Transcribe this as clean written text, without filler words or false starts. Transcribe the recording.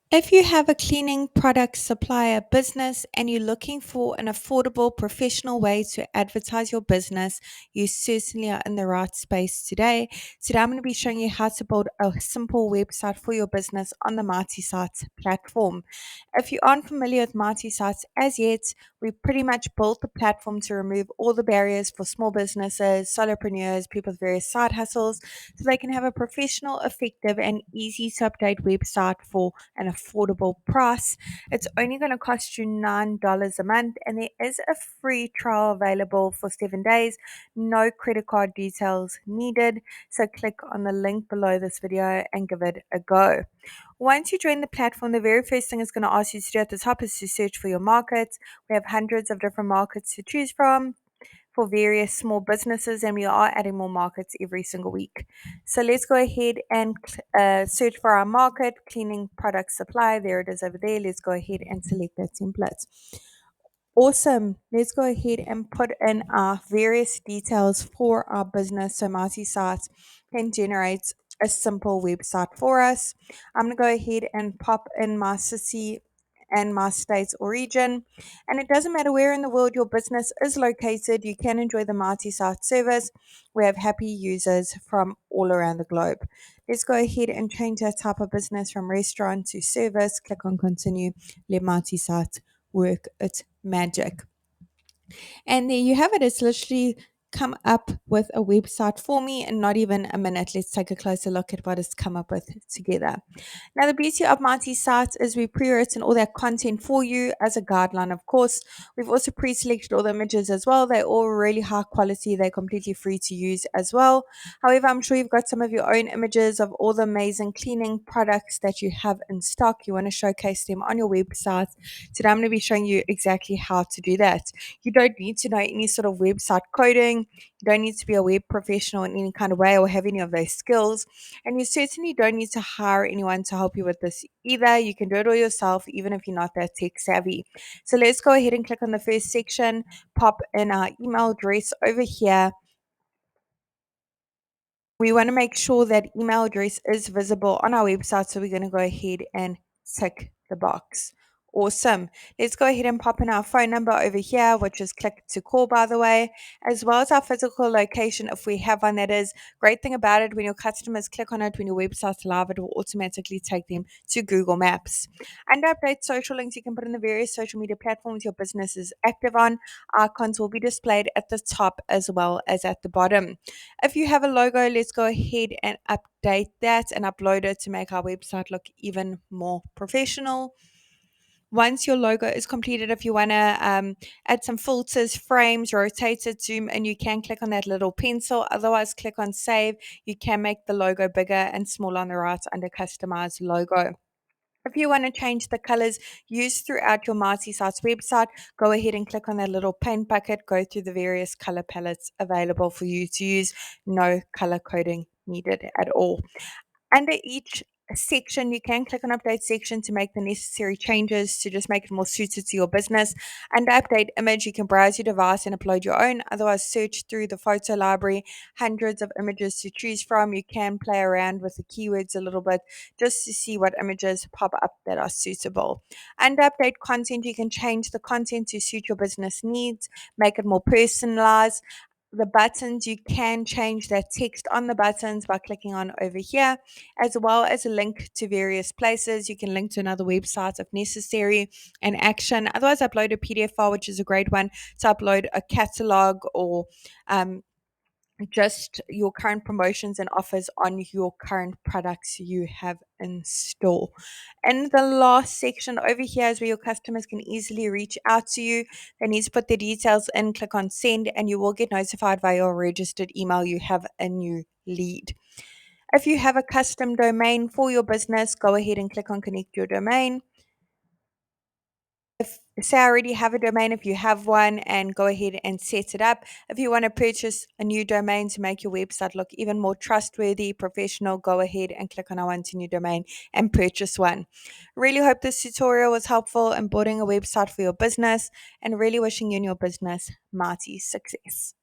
If you have a cleaning product supplier business and you're looking for an affordable professional way to advertise your business, you certainly are in the right space today. Today, I'm going to be showing you how to build a simple website for your business on the Mighty Sites platform. If you aren't familiar with Mighty Sites as yet, we pretty much built the platform to remove all the barriers for small businesses, solopreneurs, people with various side hustles, so they can have a professional, effective, and easy to update website for an affordable price. It's only going to cost you $9 a month, and there is a free trial available for 7 days. No credit card details needed. So click on the link below this video and give it a go. Once you join the platform, the very first thing it's going to ask you to do at the top is to search for your markets. We have hundreds of different markets to choose from for various small businesses, and we are adding more markets every single week. So let's go ahead and search for our market, cleaning product supply. There it is over there. Let's go ahead and select that template. Awesome. Let's go ahead and put in our various details for our business so Mighty Sites can generate a simple website for us. I'm going to go ahead and pop in my city and my state's or region. And it doesn't matter where in the world your business is located, you can enjoy the Mighty Site service. We have happy users from all around the globe. Let's go ahead and change our type of business from restaurant to service. Click on continue. Let Mighty Site work its magic. And there you have it. It's literally come up with a website for me in not even a minute. Let's take a closer look at what it's come up with together. Now, the beauty of Mighty Sites is we pre-written all that content for you as a guideline, of course. We've also pre-selected all the images as well. They're all really high quality. They're completely free to use as well. However, I'm sure you've got some of your own images of all the amazing cleaning products that you have in stock. You want to showcase them on your website. Today, I'm going to be showing you exactly how to do that. You don't need to know any sort of website coding. You don't need to be a web professional in any kind of way or have any of those skills. And you certainly don't need to hire anyone to help you with this either. You can do it all yourself, even if you're not that tech savvy. So let's go ahead and click on the first section, pop in our email address over here. We want to make sure that email address is visible on our website. So we're going to go ahead and tick the box. Awesome. Let's go ahead and pop in our phone number over here, which is click to call, by the way, as well as our physical location if we have one. That is great thing about it. When your customers click on it, when your website's live, it will automatically take them to Google Maps. Under update social links, you can put in the various social media platforms your business is active on. Icons will be displayed at the top as well as at the bottom. If you have a logo, let's go ahead and update that and upload it to make our website look even more professional. Once your logo is completed, if you want to add some filters, frames, rotate it, zoom in, you can click on that little pencil. Otherwise, click on save. You can make the logo bigger and smaller on the right under customize logo. If you want to change the colors used throughout your Mighty Sites website, go ahead and click on that little paint bucket, go through the various color palettes available for you to use. No color coding needed at all. Under each section, you can click on update section to make the necessary changes to just make it more suited to your business. Under update image, you can browse your device and upload your own. Otherwise, search through the photo library, hundreds of images to choose from. You can play around with the keywords a little bit just to see what images pop up that are suitable. Under update content, you can change the content to suit your business needs, make it more personalized. The buttons, you can change that text on the buttons by clicking on over here, as well as a link to various places. You can link to another website if necessary, an action. Otherwise, upload a PDF file, which is a great one to upload a catalog or just your current promotions and offers on your current products you have in store. And the last section over here is where your customers can easily reach out to you. They need to put their details in, click on send, and you will get notified via your registered email you have a new lead. If you have a custom domain for your business, go ahead and click on connect your domain. If say I already have a domain, if you have one, and go ahead and set it up. If you want to purchase a new domain to make your website look even more trustworthy, professional, go ahead and click on I want a new domain and purchase one. Really hope this tutorial was helpful in building a website for your business and really wishing you and your business mighty success.